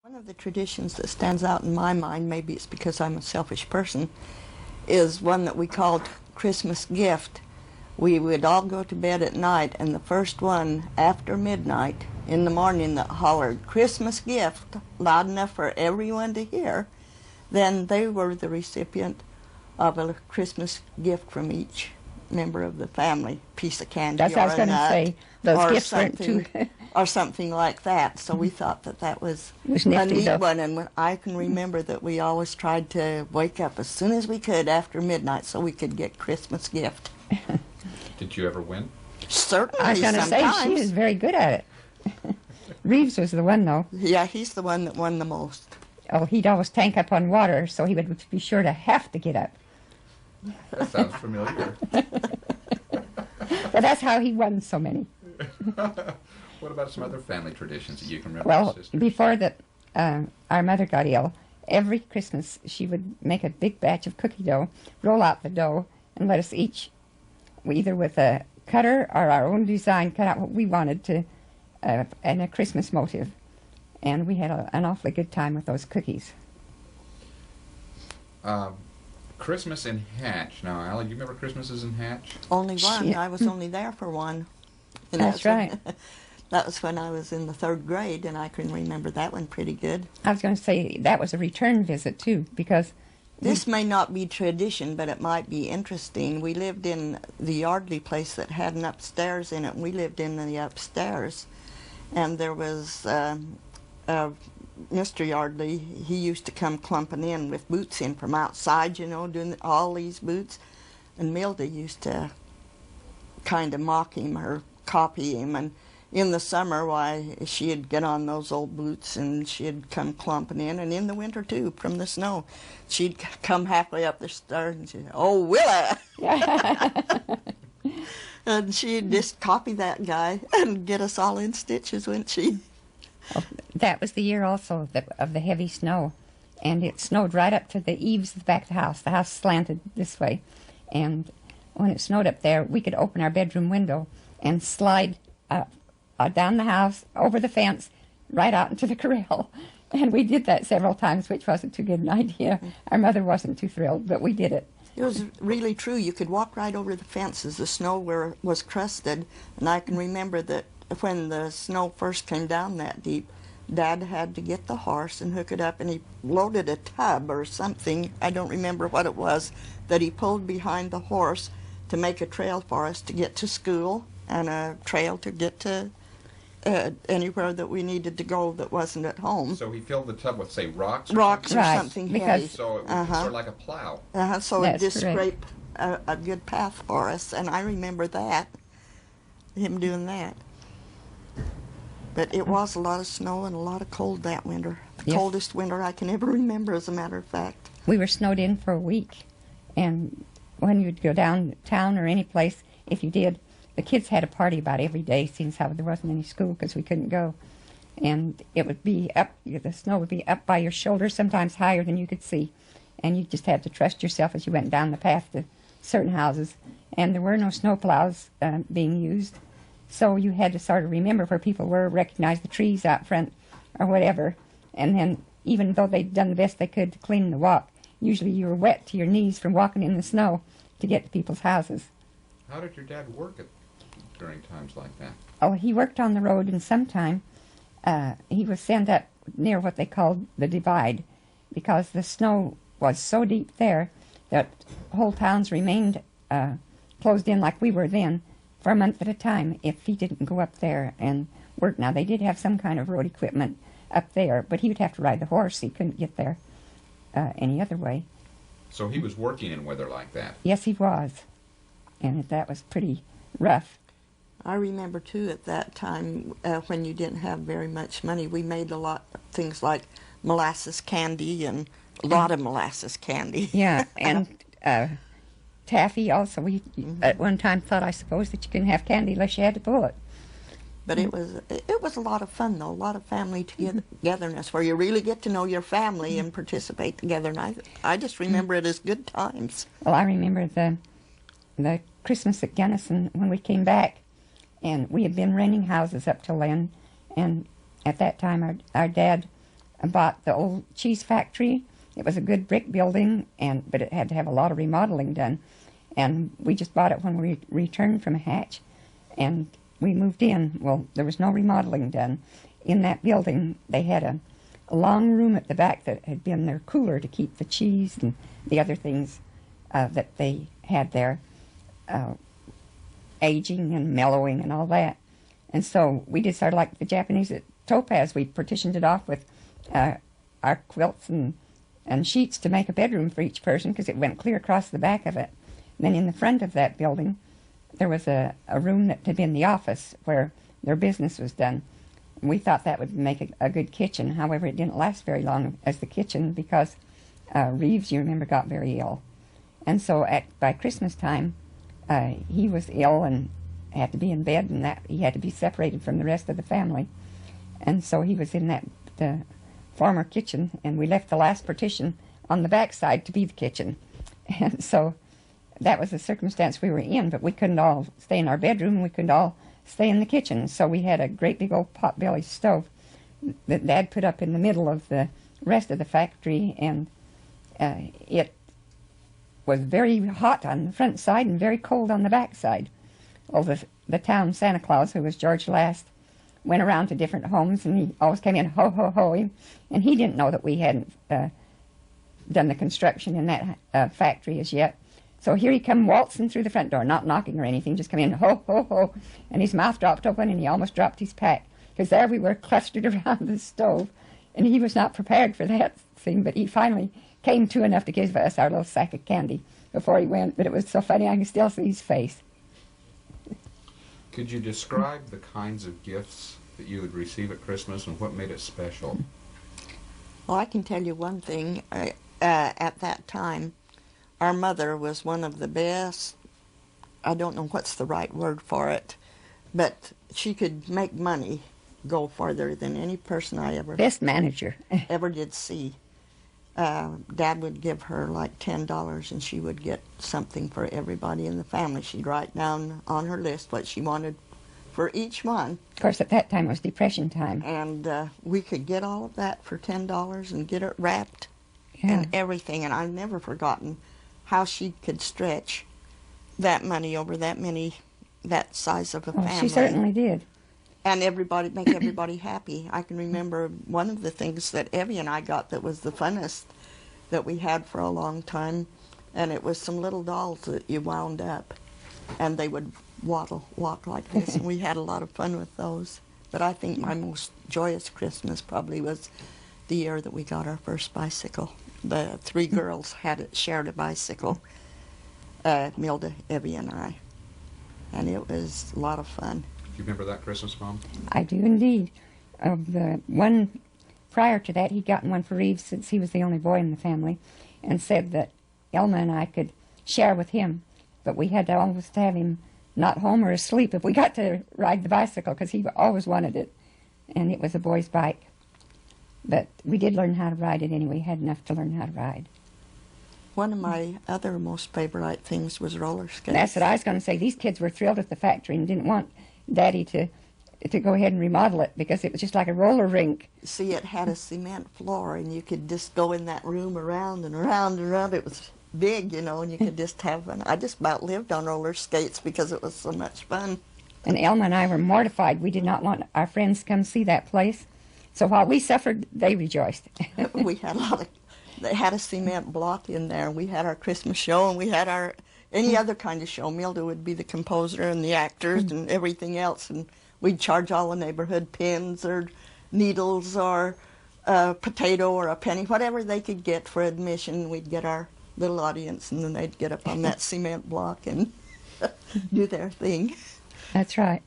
One of the traditions that stands out in my mind, maybe it's because I'm a selfish person, is one that we called Christmas gift. We would all go to bed at night, and the first one after midnight in the morning that hollered Christmas gift loud enough for everyone to hear, then they were the recipient of a Christmas gift from each member of the family, piece of candy That's what I was going to say. Those gifts weren't too... or something like that. So we thought that that was nifty, a neat though. one. And I can remember that we always tried to wake up as soon as we could after midnight so we could get Christmas gift. Did you ever win? Certainly, I was going to say, she was very good at it. Reeves was the one, though. Yeah, he's the one that won the most. Oh, he'd always tank up on water, so he would be sure to have to get up. That sounds familiar. But that's how he won so many. What about some other family traditions that you can remember? Well, sisters? before that, our mother got ill, every Christmas she would make a big batch of cookie dough, roll out the dough, and let us each, either with a cutter or our own design, cut out what we wanted to, and a Christmas motive. And we had an awfully good time with those cookies. Christmas in Hatch. Now, Allie, do you remember Christmases in Hatch? Only one. Yeah. I was only there for one. And That's right. That was when I was in the 3rd grade, and I can remember that one pretty good. I was going to say that was a return visit, too, because... This may not be tradition, but it might be interesting. We lived in the Yardley place that had an upstairs in it, and we lived in the upstairs. And there was Mr. Yardley. He used to come clumping in with boots in from outside, you know, doing all these boots. And Milda used to kind of mock him or copy him. And in the summer, why, she'd get on those old boots and she'd come clumping in. And in the winter, too, from the snow, she'd come halfway up the stairs and she'd, "Oh, Willa!" And she'd just copy that guy and get us all in stitches, wouldn't she? Oh, that was the year also of the heavy snow. And it snowed right up to the eaves of the back of the house. The house slanted this way. And when it snowed up there, we could open our bedroom window and slide down the house, over the fence, right out into the corral. And we did that several times, which wasn't too good an idea. Our mother wasn't too thrilled, but we did it. It was really true. You could walk right over the fences. The snow was crusted. And I can remember that when the snow first came down that deep, Dad had to get the horse and hook it up, and he loaded a tub or something, I don't remember what it was, that he pulled behind the horse to make a trail for us to get to school and a trail to get to anywhere that we needed to go that wasn't at home. So he filled the tub with, say, rocks or Rocks something? or Right, something because- heavy. So it was sort of like a plow. So That's it just correct. scraped a good path for us, and I remember that, him doing that. But it was a lot of snow and a lot of cold that winter. The Yes. coldest winter I can ever remember, as a matter of fact. We were snowed in for a week. And when you'd go downtown or any place, if you did, the kids had a party about every day, since how there wasn't any school because we couldn't go. And it would be up, the snow would be up by your shoulders, sometimes higher than you could see. And you just had to trust yourself as you went down the path to certain houses. And there were no snow plows being used. So you had to sort of remember where people were, recognize the trees out front or whatever. And then even though they'd done the best they could to clean the walk, usually you were wet to your knees from walking in the snow to get to people's houses. How did your dad work it during times like that? Oh, he worked on the road, and sometime he was sent up near what they called the Divide, because the snow was so deep there that whole towns remained closed in like we were then for a month at a time if he didn't go up there and work. Now, they did have some kind of road equipment up there, but he would have to ride the horse. He couldn't get there any other way. So he was working in weather like that. Yes, he was. And that was pretty rough. I remember, too, at that time, when you didn't have very much money, we made a lot of things like molasses candy and a lot of molasses candy. Yeah, and taffy also. We at one time thought, I suppose, that you couldn't have candy unless you had to pull it. But it was a lot of fun, though, a lot of family togetherness, where you really get to know your family and participate together. And I just remember it as good times. Well, I remember the Christmas at Gunnison when we came back, and we had been renting houses up till then, and at that time our dad bought the old cheese factory. It was a good brick building, but it had to have a lot of remodeling done. And we just bought it when we returned from Hatch, and we moved in. Well, there was no remodeling done. In that building, they had a long room at the back that had been their cooler to keep the cheese and the other things that they had there, aging and mellowing and all that. And so we did sort of like the Japanese at Topaz. We partitioned it off with our quilts and sheets to make a bedroom for each person, because it went clear across the back of it. And then in the front of that building, there was a room that had been the office where their business was done. And we thought that would make a good kitchen. However, it didn't last very long as the kitchen, because Reeves, you remember, got very ill. And so by Christmas time, he was ill and had to be in bed, and that he had to be separated from the rest of the family. And so he was in the former kitchen, and we left the last partition on the back side to be the kitchen. And so that was the circumstance we were in, but we couldn't all stay in our bedroom, and we couldn't all stay in the kitchen. So we had a great big old pot-belly stove that Dad put up in the middle of the rest of the factory, and it was very hot on the front side and very cold on the back side. Well, the town Santa Claus, who was George Last, went around to different homes, and he always came in ho-ho-hoing, and he didn't know that we hadn't done the construction in that factory as yet. So here he come waltzing through the front door, not knocking or anything, just come in ho-ho-ho, and his mouth dropped open, and he almost dropped his pack, because there we were clustered around the stove, and he was not prepared for that thing, but he finally came to enough to give us our little sack of candy before he went. But it was so funny, I can still see his face. Could you describe the kinds of gifts that you would receive at Christmas and what made it special? Well, I can tell you one thing. At that time, our mother was one of the best, I don't know what's the right word for it, but she could make money go farther than any person I ever... Best manager. ...ever did see. Dad would give her like $10, and she would get something for everybody in the family. She'd write down on her list what she wanted for each one. Of course, at that time it was Depression time. And we could get all of that for $10 and get it wrapped Yeah. and everything. And I've never forgotten how she could stretch that money over that size of a family. She certainly did. And make everybody happy. I can remember one of the things that Evie and I got that was the funnest that we had for a long time, and it was some little dolls that you wound up, and they would walk like this, and we had a lot of fun with those. But I think my most joyous Christmas probably was the year that we got our first bicycle. The three girls shared a bicycle, Milda, Evie, and I, and it was a lot of fun. Do you remember that Christmas, Mom? I do indeed. The one prior to that, he'd gotten one for Reeves since he was the only boy in the family, and said that Elma and I could share with him, but we had to always have him not home or asleep if we got to ride the bicycle, because he always wanted it, and it was a boy's bike. But we did learn how to ride it anyway. Had enough to learn how to ride. One of my other most favorite things was roller skates. That's what I was going to say. These kids were thrilled at the factory and didn't want Daddy to go ahead and remodel it, because it was just like a roller rink. See, it had a cement floor, and you could just go in that room around and around and around. It was big, you know, and you could just have fun. I just about lived on roller skates because it was so much fun. And Elma and I were mortified. We did not want our friends to come see that place. So while we suffered, they rejoiced. We had they had a cement block in there. We had our Christmas show, and we had any other kind of show. Milda would be the composer and the actors and everything else, and we'd charge all the neighborhood pins or needles or a potato or a penny, whatever they could get for admission. We'd get our little audience, and then they'd get up on that cement block and do their thing. That's right.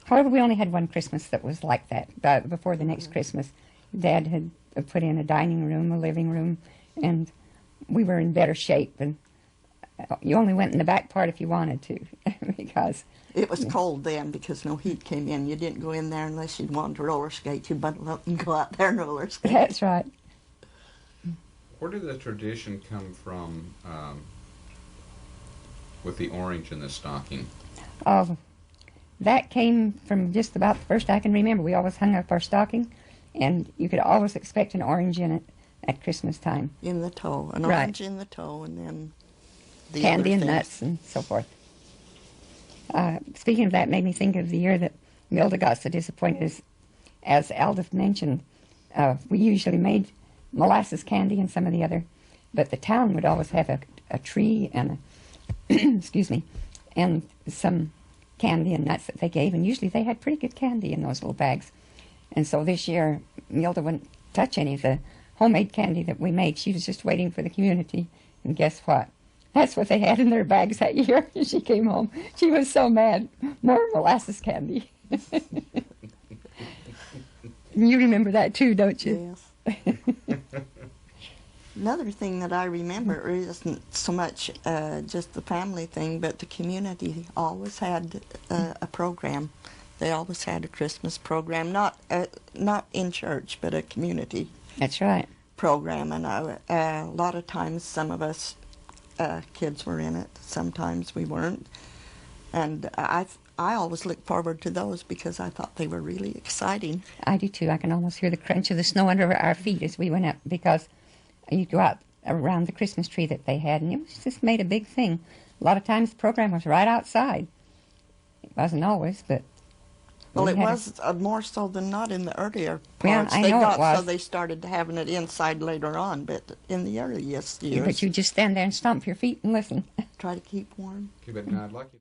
However, we only had one Christmas that was like that. Before the next Christmas, Dad had put in a dining room, a living room, and we were in better shape. And you only went in the back part if you wanted to, because it was cold then, because no heat came in. You didn't go in there unless you'd wanted to roller skate. You'd bundle up and go out there and roller skate. That's right. Where did the tradition come from with the orange in the stocking? That came from just about the first I can remember. We always hung up our stocking and you could always expect an orange in it at Christmas time. In the toe, an Right. orange in the toe, and then the Candy other and things. nuts and so forth. Speaking of that, made me think of the year that Milda got so disappointed. As Aldyth mentioned, we usually made molasses candy and some of the other, but the town would always have a tree and excuse me, and some candy and nuts that they gave, and usually they had pretty good candy in those little bags. And so this year, Milda wouldn't touch any of the homemade candy that we made. She was just waiting for the community, and guess what? That's what they had in their bags that year. She came home. She was so mad. More molasses candy. You remember that too, don't you? Yes. Another thing that I remember isn't so much just the family thing, but the community always had a program. They always had a Christmas program, not in church, but a community That's right. program. And a lot of times, some of us kids were in it. Sometimes we weren't. And I always looked forward to those because I thought they were really exciting. I do too. I can almost hear the crunch of the snow under our feet as we went up, because you'd go out around the Christmas tree that they had, and it was just made a big thing. A lot of times the program was right outside. It wasn't always, but... Well, it was more so than not in the earlier Well, parts. I They know it got was. so they started having it inside later on, but in the earliest years, But you just stand there and stomp your feet and listen. try to keep warm. Okay, but now I'd like you